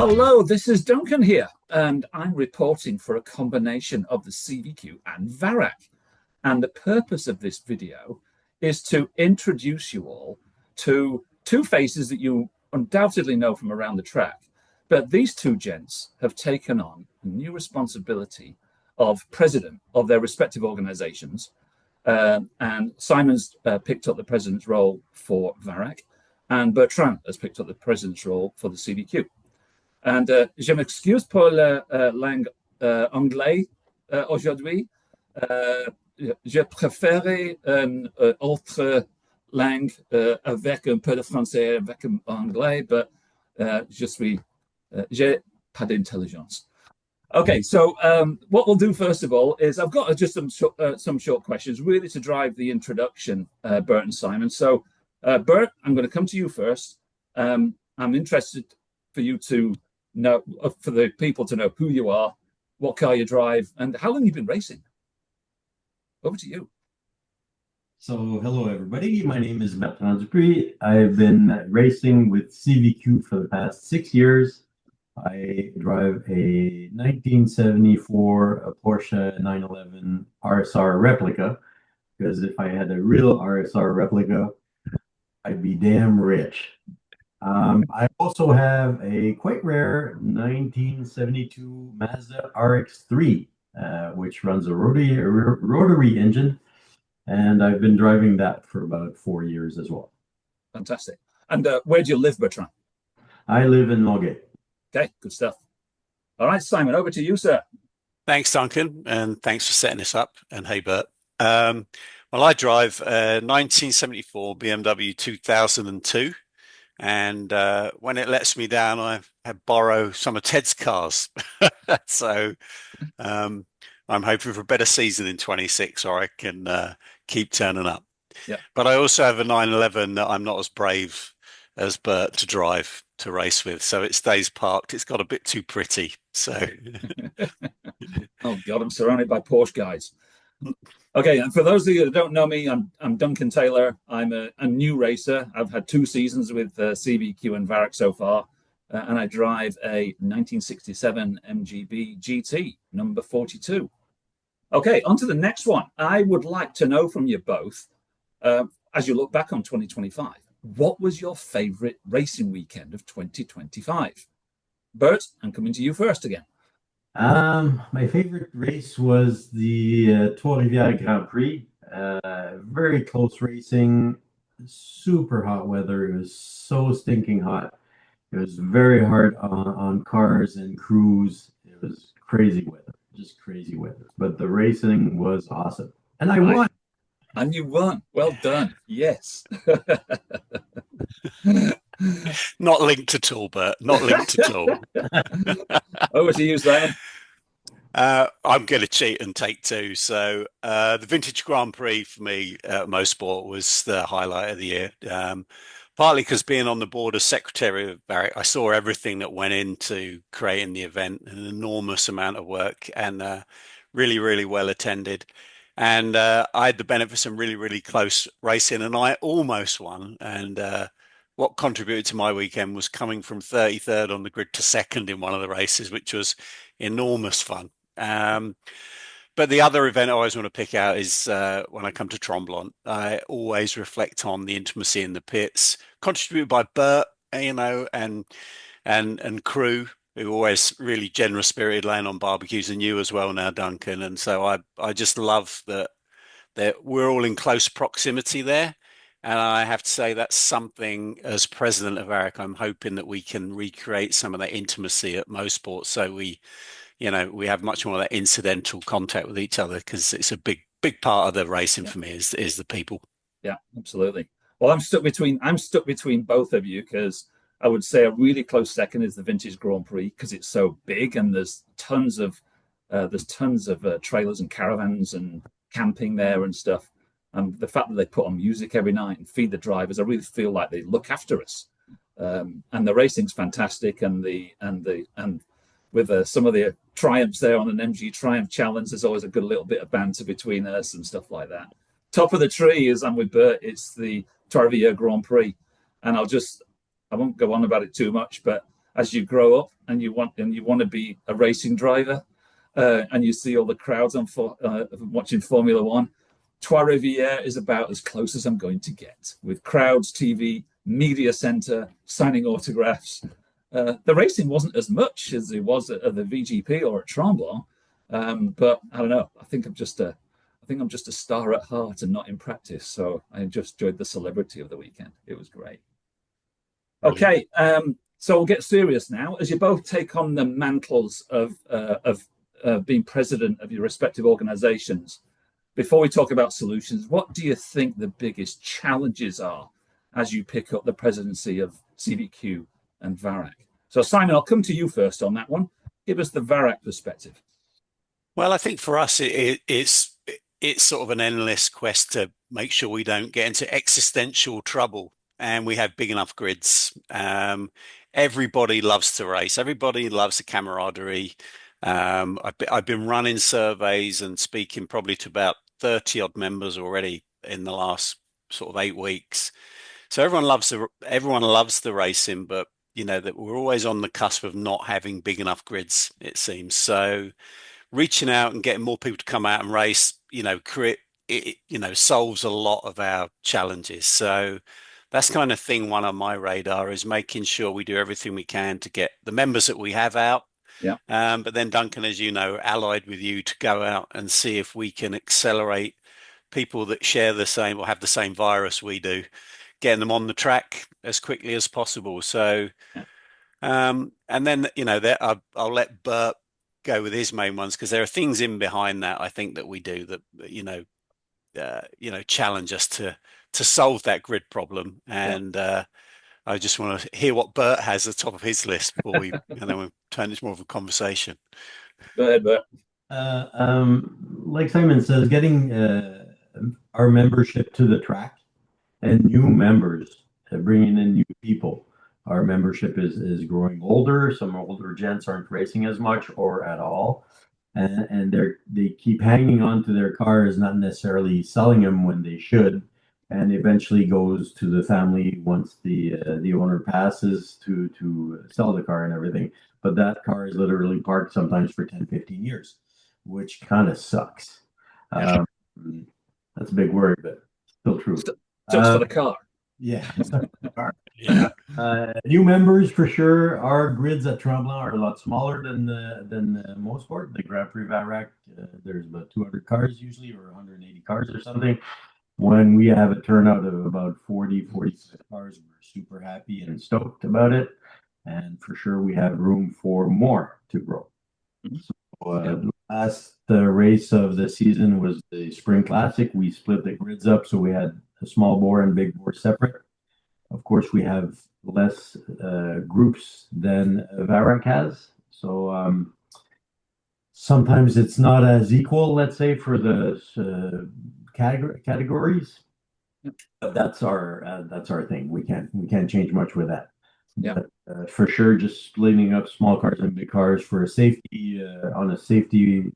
Hello, this is Duncan here, and I'm reporting for a combination of the CVQ and VARAC. And the purpose of this video is to introduce you all to two faces that you undoubtedly know from around the track. But these two gents have taken on a new responsibility of president of their respective organizations. And Simon's picked up the president's role for VARAC, and Bertrand has picked up the president's role for the CVQ. And je m'excuse pour la langue anglais aujourd'hui. Je préfère une autre langue avec un peu de français, avec un anglais, but j'ai pas d'intelligence. Okay, so what we'll do first of all is I've got just some short questions really to drive the introduction, Bert and Simon. So Bert, I'm going to come to you first. I'm interested for you to know, for the people to know who you are, what car you drive, and how long you've been racing. Over to you. So hello everybody, my name is Bertrand Dupuis. I've been racing with CVQ for the past 6 years. I drive a 1974 Porsche 911 RSR replica, because if I had a real RSR replica, I'd be damn rich. I also have a quite rare 1972 Mazda RX-3, which runs a rotary engine, and I've been driving that for about 4 years as well. Fantastic. And where do you live, Bertrand? I live in Longueuil. Okay, good stuff. All right, Simon, over to you, sir. Thanks, Duncan, and thanks for setting this up. And hey, Bert. Well, I drive a 1974 BMW 2002, and when it lets me down, I borrow some of Ted's cars. So I'm hoping for a better season in 26, or I can keep turning up. Yeah. But I also have a 911 that I'm not as brave as Bert to drive to race with, so it stays parked. It's got a bit too pretty, so Oh god, I'm surrounded by Porsche guys. Okay, and for those of you that don't know me, I'm Duncan Taylor. I'm a new racer. I've had 2 seasons with CVQ and VARAC so far, and I drive a 1967 MGB GT number 42. Okay, on to the next one. I would like to know from you both, as you look back on 2025, what was your favorite racing weekend of 2025? Bert, I'm coming to you first again. My favorite race was the Trois-Rivières Grand Prix. Very close racing, super hot weather. It was so stinking hot. It was very hard on cars and crews. It was crazy weather, just crazy weather. But the racing was awesome. And I won. And you won. Well done. Yes. not linked at all, Bert. Not linked at all. Over to you, Simon. I'm going to cheat and take 2. So the Vintage Grand Prix for me at Motorsport was the highlight of the year. Partly because being on the board as secretary of VARAC, I saw everything that went into creating the event, an enormous amount of work, and really, really well attended. And I had the benefit of some really, really close racing, and I almost won. And what contributed to my weekend was coming from 33rd on the grid to 2nd in one of the races, which was enormous fun. But the other event I always want to pick out is when I come to Tremblant. I always reflect on the intimacy in the pits, contributed by Bert, you know, and crew, who always really generous spirited, laying on barbecues, and you as well now, Duncan. And so I just love that we're all in close proximity there. And I have to say that's something, as president of VARAC, I'm hoping that we can recreate some of that intimacy at Motorsport, so we have much more of that incidental contact with each other, because it's a big part of the racing for me is the people. Yeah, absolutely. Well, I'm stuck between both of you, because I would say a really close second is the Vintage Grand Prix, because it's so big and there's tons of trailers and caravans and camping there and stuff. And the fact that they put on music every night and feed the drivers, I really feel like they look after us. And the racing's fantastic, and with some of the triumphs there on an MG Triumph Challenge, there's always a good little bit of banter between us and stuff like that. Top of the tree is, I'm with Bert, it's the Trois-Rivières Grand Prix. And I won't go on about it too much, but as you grow up and you want to be a racing driver, and you see all the crowds on watching Formula One. Trois Rivières is about as close as I'm going to get, with crowds, TV, media center, signing autographs. The racing wasn't as much as it was at the VGP or at Tremblant, but I don't know. I think I'm just a star at heart and not in practice. So I just enjoyed the celebrity of the weekend. It was great. Okay, so we'll get serious now. As you both take on the mantles of being president of your respective organizations, before we talk about solutions, what do you think the biggest challenges are as you pick up the presidency of CVQ and VARAC? So Simon, I'll come to you first on that one. Give us the VARAC perspective. Well, I think for us, it's sort of an endless quest to make sure we don't get into existential trouble and we have big enough grids. Everybody loves to race. Everybody loves the camaraderie. I've been running surveys and speaking probably to about 30 odd members already in the last sort of 8 weeks. So everyone loves the racing, but you know that we're always on the cusp of not having big enough grids, it seems. So reaching out and getting more people to come out and race, solves a lot of our challenges. So that's kind of thing one on my radar is making sure we do everything we can to get the members that we have out. Yeah. But then Duncan, as you know, allied with you to go out and see if we can accelerate people that share the same or have the same virus we do, getting them on the track as quickly as possible. So, and then, I'll let Bert go with his main ones because there are things in behind that I think that we do that, challenge us to solve that grid problem. And, I just want to hear what Bert has at the top of his list before and then we'll turn this more of a conversation. Go ahead, Bert. Like Simon says, getting our membership to the track and new members, bringing in new people. Our membership is growing older. Some older gents aren't racing as much or at all. And they keep hanging on to their cars, not necessarily selling them when they should. And eventually goes to the family once the owner passes to sell the car and everything. But that car is literally parked sometimes for 10, 15 years, which kind of sucks. That's a big word, but still true. Just for the car. Yeah. For the car. Yeah. New members for sure. Our grids at Tremblant are a lot smaller than most sport. The Grand Prix VARAC, there's about 200 cars usually, or 180 cars or something. When we have a turnout of about 45 cars, we're super happy and stoked about it. And for sure, we have room for more to grow. So, the last race of the season was the Spring Classic. We split the grids up, so we had a small bore and big bore separate. Of course, we have less groups than VARAC has. So sometimes it's not as equal, let's say, for the categories. But that's our thing. We can't change much with that. Yeah. But, for sure, just splitting up small cars and big cars for a safety on a safety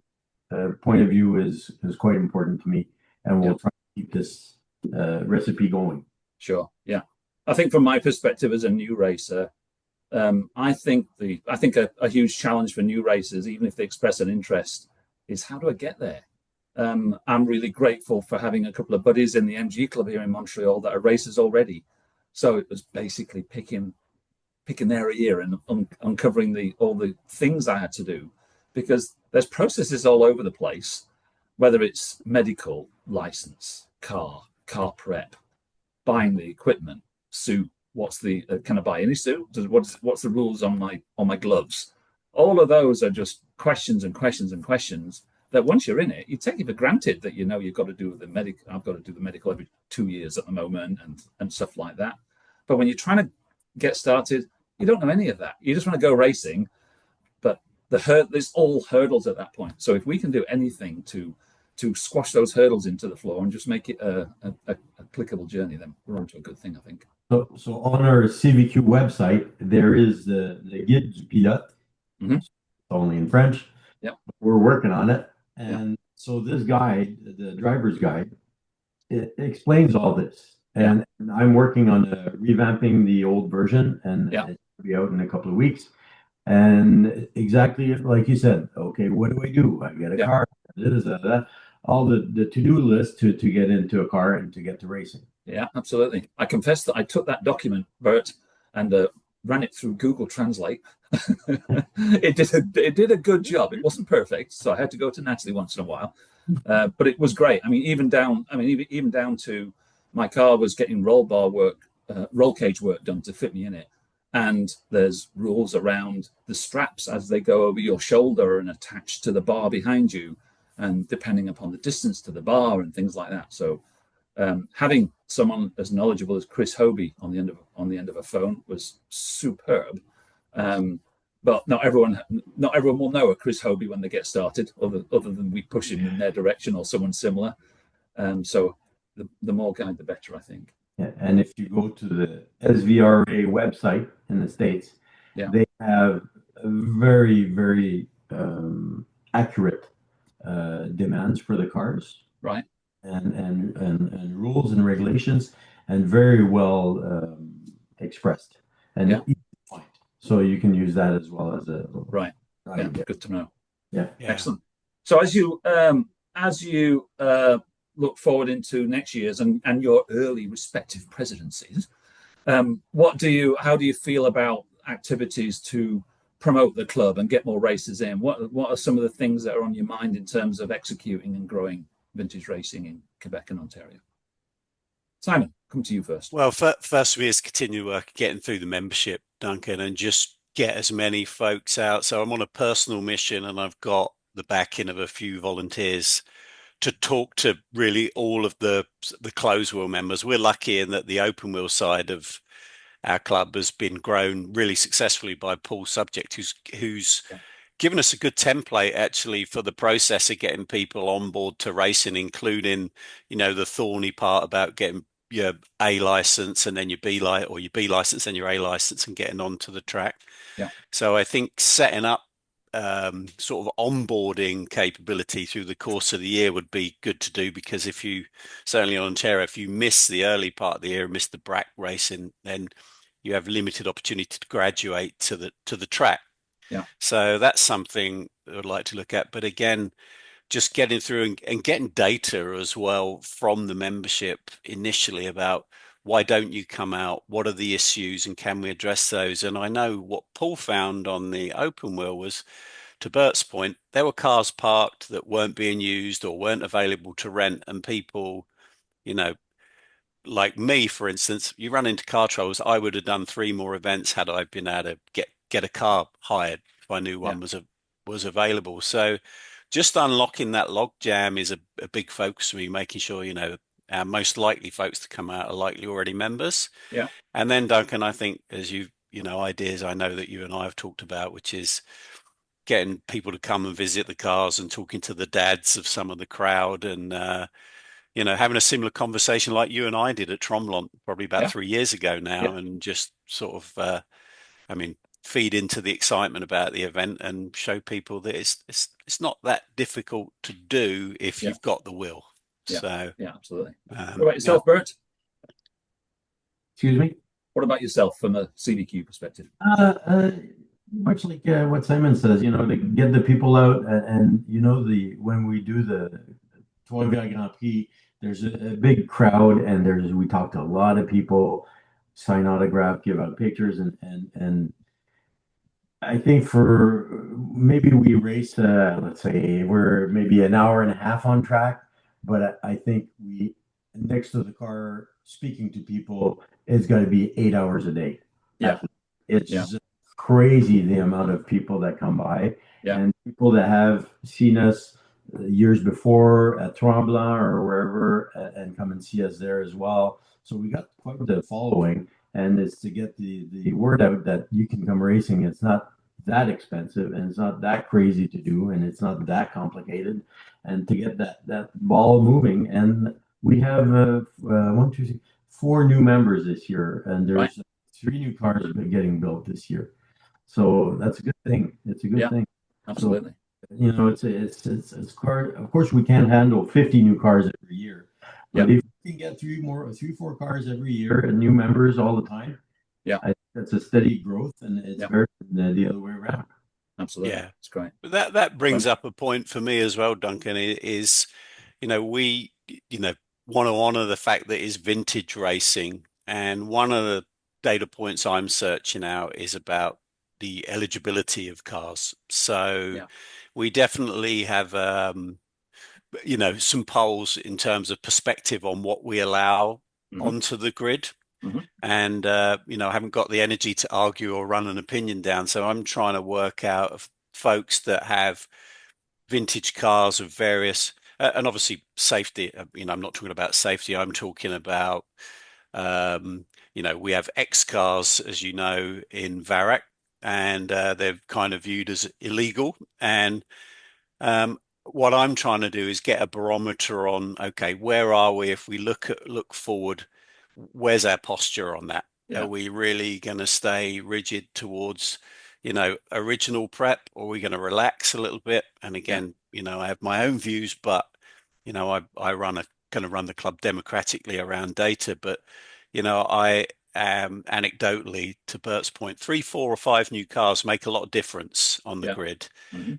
point of view is quite important to me, and we'll try to keep this recipe going. Sure. Yeah. I think from my perspective as a new racer, I think a huge challenge for new racers, even if they express an interest, is how do I get there? I'm really grateful for having a couple of buddies in the MG club here in Montreal that are racers already. So it was basically picking their ear and uncovering all the things I had to do, because there's processes all over the place, whether it's medical license, car prep, buying the equipment, suit. What's the can I buy any suit? What's the rules on my gloves? All of those are just questions and questions and questions that once you're in it, you take it for granted that you've got to do the medical. I've got to do the medical every 2 years at the moment and stuff like that. But when you're trying to get started, you don't know any of that. You just want to go racing, but there's all hurdles at that point. So if we can do anything to squash those hurdles into the floor and just make it a applicable journey, then we're on to a good thing, I think. So on our CVQ website, there is the Guide du Pilote. Mm-hmm. It's only in French. Yep. We're working on it. And so this guide, the driver's guide, it explains all this. And I'm working on revamping the old version and be out in a couple of weeks. And exactly like you said, okay, what do I do? I get a car, all the to-do list to get into a car and to get to racing. Yeah, absolutely. I confess that I took that document, Bert, and ran it through Google Translate. It did a good job. It wasn't perfect, so I had to go to Natalie once in a while, but it was great. I mean, even down to my car was getting roll cage work done to fit me in it, and there's rules around the straps as they go over your shoulder and attached to the bar behind you, and depending upon the distance to the bar and things like that. So having someone as knowledgeable as Chris Hobie on the end of a phone was superb. But not everyone will know a Chris Hobie when they get started, other than we push him in their direction or someone similar. So the more guide, the better, I think. Yeah, and if you go to the SVRA website in the States, they have a very, very accurate demands for the cars. Right. And rules and regulations, and very well expressed and easy to find. So you can use that as well as a right. Yeah, good to know. Yeah. Excellent. So as you look forward into next year's and your early respective presidencies, how do you feel about activities to promote the club and get more races in? What are some of the things that are on your mind in terms of executing and growing vintage racing in Quebec and Ontario? Simon, come to you first. Well, first we is continue work getting through the membership, Duncan, and just get as many folks out. So I'm on a personal mission, and I've got the backing of a few volunteers to talk to really all of the closed wheel members. We're lucky in that the open wheel side of our club has been grown really successfully by Paul Subject, who's given us a good template actually for the process of getting people on board to racing, including, the thorny part about getting your A license and then your B license and your A license and getting onto the track. Yeah. So I think setting up sort of onboarding capability through the course of the year would be good to do, because certainly on Ontario, if you miss the early part of the year and miss the BRAC racing, then you have limited opportunity to graduate to the track. Yeah. So that's something I would like to look at. But again, just getting through and getting data as well from the membership initially about why don't you come out? What are the issues and can we address those? And I know what Paul found on the open wheel was, to Bert's point, there were cars parked that weren't being used or weren't available to rent, and people, like me, for instance, you run into car troubles. I would have done 3 more events had I been able to get a car hired if I knew one was available. So just unlocking that log jam is a big focus for me, making sure, our most likely folks to come out are likely already members. Yeah. And then, Duncan, I think as ideas I know that you and I have talked about, which is getting people to come and visit the cars and talking to the dads of some of the crowd, and having a similar conversation like you and I did at Tromblon probably about 3 years ago now, and just sort of, feed into the excitement about the event and show people that it's not that difficult to do if you've got the will. Yeah. So yeah, absolutely. What about yourself, Bert? Excuse me? What about yourself from a CVQ perspective? Much like what Simon says, to get the people out, and when we do the Trois-Rivières Grand Prix, there's a big crowd, and we talk to a lot of people, sign autograph, give out pictures, and I think for maybe we race, let's say we're maybe an hour and a half on track, but I think we, next to the car, speaking to people, it's got to be 8 hours a day. Yeah. It's just crazy the amount of people that come by, and people that have seen us years before at Tremblant or wherever, and come and see us there as well. So we got quite the following, and it's to get the word out that you can come racing. It's not that expensive, and it's not that crazy to do, and it's not that complicated, and to get that ball moving. And we have 4 new members this year, and there's 3 new cars getting built this year. So that's a good thing. It's a good thing. Absolutely. So, it's car. Of course, we can't handle 50 new cars every year. But if we can get 3, 4 cars every year and new members all the time, I that's a steady growth, and it's very the other way around. Absolutely. Yeah, it's great. But that brings up a point for me as well, Duncan, is, we, want to honor the fact that it's vintage racing. And one of the data points I'm searching out is about the eligibility of cars. So Yeah. we definitely have, some polls in terms of perspective on what we allow onto the grid. And, I haven't got the energy to argue or run an opinion down. So I'm trying to work out of folks that have vintage cars of various, and obviously safety. I'm not talking about safety. I'm talking about, we have X cars, as you know, in VARAC, and they're kind of viewed as illegal. And what I'm trying to do is get a barometer on, okay, where are we if we look forward? Where's our posture on that? Yeah. Are we really going to stay rigid towards, original prep, or are we going to relax a little bit? And again, I have my own views, but I kind of run the club democratically around data. But I am anecdotally, to Bert's point, 3, 4, or 5 new cars make a lot of difference on the grid.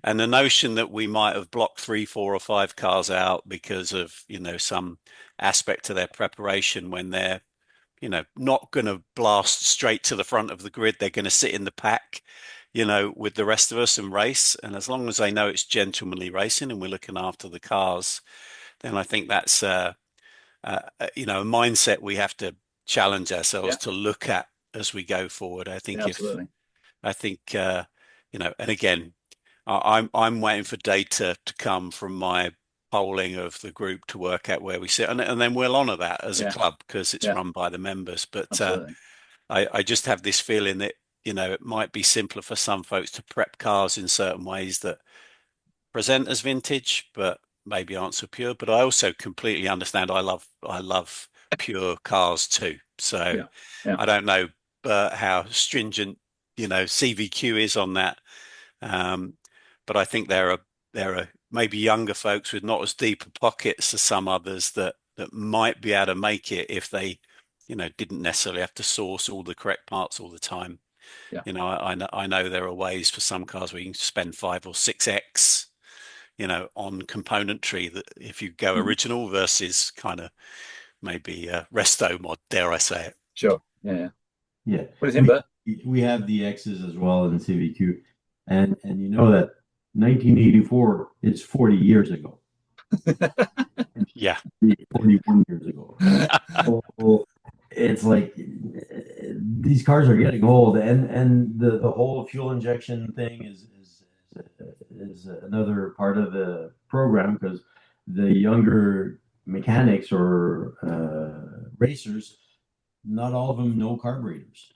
And the notion that we might have blocked 3, 4, or 5 cars out because of some aspect to their preparation, when they're not going to blast straight to the front of the grid. They're going to sit in the pack, with the rest of us and race. And as long as they know it's gentlemanly racing and we're looking after the cars, then I think that's a mindset we have to challenge ourselves to look at as we go forward. I think absolutely. And again, I'm waiting for data to come from my polling of the group to work out where we sit, and then we'll honour that as a club, because it's run by the members. But I just have this feeling that it might be simpler for some folks to prep cars in certain ways that present as vintage, but maybe aren't so pure. But I also completely understand. I love pure cars too. So I don't know how stringent CVQ is on that. But I think there are maybe younger folks with not as deep pockets as some others that might be able to make it if they, didn't necessarily have to source all the correct parts all the time. I know there are ways for some cars where you can spend 5 or 6x, on componentry, that if you go original versus kind of maybe resto mod, dare I say it. Sure. Yeah. Yeah. What do you think, Bert? We have the X's as well in CVQ, and you know that 1984 is 40 years ago. Yeah. 41 years ago. So it's like these cars are getting old, and the whole fuel injection thing is another part of the program, because the younger mechanics or racers, not all of them know carburetors.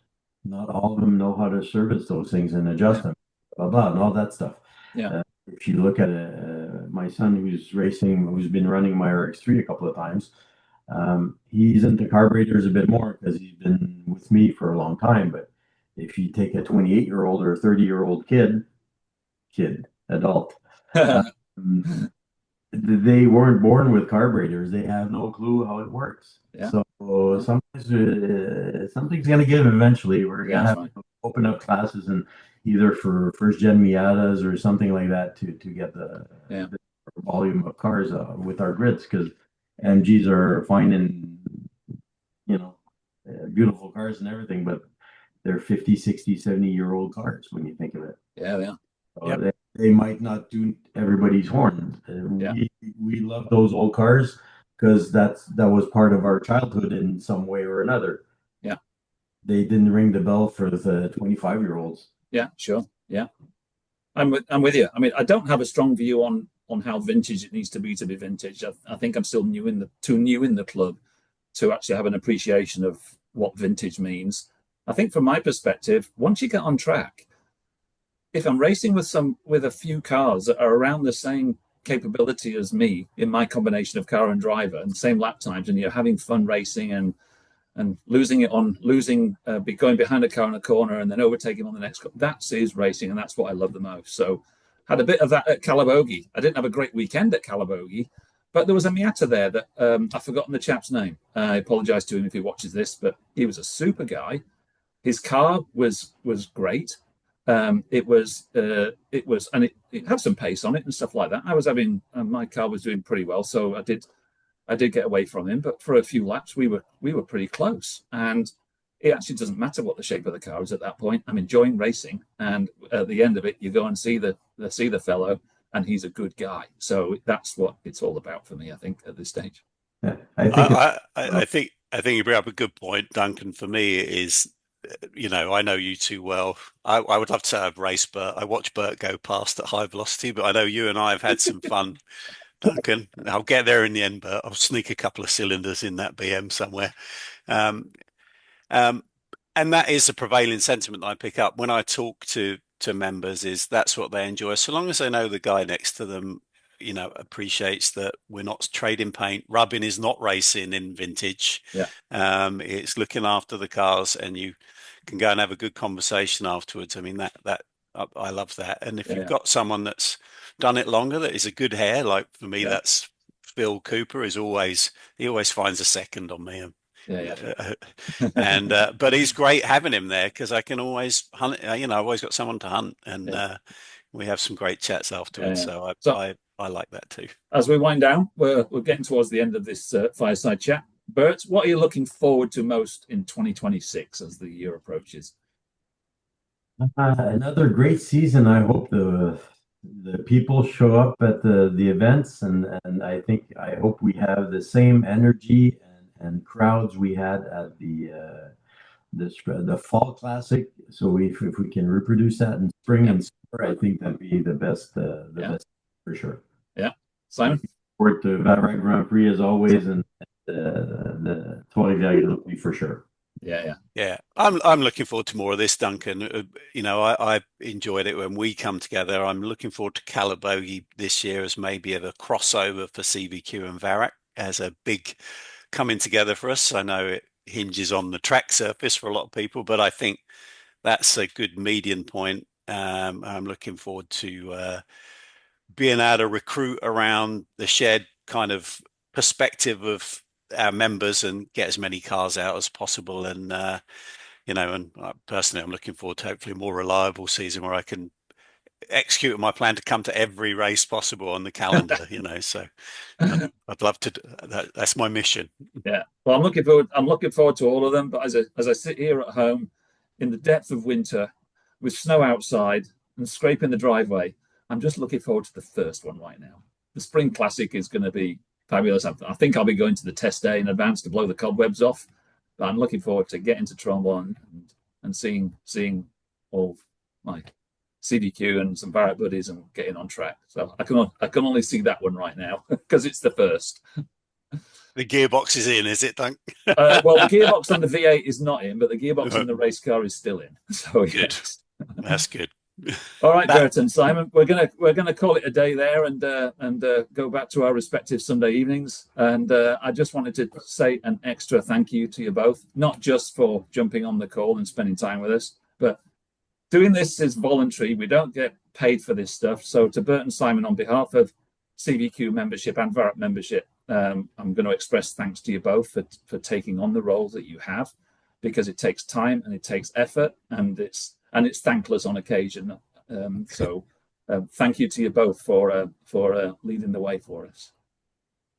Not all of them know how to service those things and adjust them, blah, blah, and all that stuff. If you look at my son who's been running my RX3 a couple of times, he's into carburetors a bit more because he's been with me for a long time. But if you take a 28-year-old or a 30-year-old adult, they weren't born with carburetors. They have no clue how it works. So something's going to give eventually. We're going to have to open up classes, and either for first-gen Miatas or something like that to get the volume of cars with our grids, because MGs are finding, beautiful cars and everything, but they're 50, 60, 70-year-old cars when you think of it. Yeah, they are. So they might not do everybody's horn. We love those old cars because that was part of our childhood in some way or another. They didn't ring the bell for the 25-year-olds. Yeah, sure. Yeah, I'm with you. I mean, I don't have a strong view on how vintage it needs to be vintage. I think I'm still too new in the club to actually have an appreciation of what vintage means. I think from my perspective, once you get on track, if I'm racing with a few cars that are around the same capability as me in my combination of car and driver and the same lap times, and you're having fun racing and going behind a car in a corner and then overtaking on the next car, that is racing, and that's what I love the most. So had a bit of that at Calabogie. I didn't have a great weekend at Calabogie, but there was a Miata there that I've forgotten the chap's name. I apologize to him if he watches this, but he was a super guy. His car was great. It was, and it had some pace on it and stuff like that. I was having my car was doing pretty well, so I did get away from him. But for a few laps, we were pretty close, and it actually doesn't matter what the shape of the car is at that point. I'm enjoying racing, and at the end of it, you go and see the fellow, and he's a good guy. So that's what it's all about for me, I think, at this stage. Yeah, I think you bring up a good point, Duncan. For me, it is, I know you too well. I would love to have raced Bert. I watched Bert go past at high velocity, but I know you and I have had some fun, Duncan. I'll get there in the end, Bert. I'll sneak a couple of cylinders in that BM somewhere. Um, and that is a prevailing sentiment that I pick up when I talk to members, is that's what they enjoy. So long as they know the guy next to them, appreciates that we're not trading paint. Rubbing is not racing in vintage. Yeah. It's looking after the cars, and you can go and have a good conversation afterwards. I mean, that I love that. And if you've got someone that's done it longer, that is a good hair, like for me, that's Phil Cooper. He always finds a second on me. And but he's great having him there, because I can always hunt. I've always got someone to hunt, and we have some great chats afterwards. So I like that too. As we wind down, we're getting towards the end of this fireside chat. Bert, what are you looking forward to most in 2026 as the year approaches? Another great season. I hope the people show up at the events, and I hope we have the same energy and crowds we had at the fall classic. So if we can reproduce that in spring and summer, I think that'd be the best best for sure. Yeah, Simon. Forward to VARAC Grand Prix as always, and the Trois-Rivières for sure. Yeah. I'm looking forward to more of this, Duncan. I enjoyed it when we come together. I'm looking forward to Calabogie this year as maybe a crossover for CVQ and VARAC as a big coming together for us. I know it hinges on the track surface for a lot of people, but I think that's a good median point. I'm looking forward to being able to recruit around the shared kind of perspective of our members and get as many cars out as possible. And personally, I'm looking forward to hopefully a more reliable season where I can execute my plan to come to every race possible on the calendar. So I'd love to. That's my mission. Yeah. Well, I'm looking forward to all of them. But as I sit here at home in the depth of winter with snow outside and scraping the driveway, I'm just looking forward to the first one right now. The Spring Classic is going to be fabulous. I think I'll be going to the test day in advance to blow the cobwebs off. But I'm looking forward to getting to Trombone and seeing all my CVQ and some VARAC buddies and getting on track. So I can only see that one right now because it's the first. The gearbox is in, is it, Dunk? Well, the gearbox on the V8 is not in, but the gearbox on the race car is still in. So good. Yes. That's good. All right, Bertrand, Simon, we're gonna call it a day there and go back to our respective Sunday evenings. And I just wanted to say an extra thank you to you both, not just for jumping on the call and spending time with us, but doing this is voluntary. We don't get paid for this stuff. So to Bert and Simon, on behalf of CVQ membership and VARAC membership, I'm going to express thanks to you both for taking on the roles that you have, because it takes time and it takes effort, and it's thankless on occasion. So thank you to you both for leading the way for us.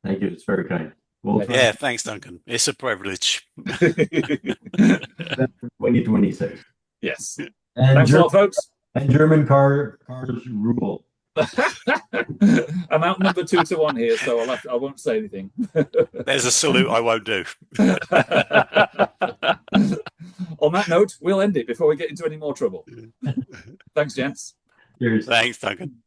Thank you. It's very kind. Yeah, thanks, Duncan. It's a privilege. 2026. Yes. And thanks a lot, folks. And German cars rule. I'm outnumbered 2-1 here, so I won't say anything. There's a salute I won't do. On that note, we'll end it before we get into any more trouble. Thanks, gents. Cheers. Thanks, Duncan.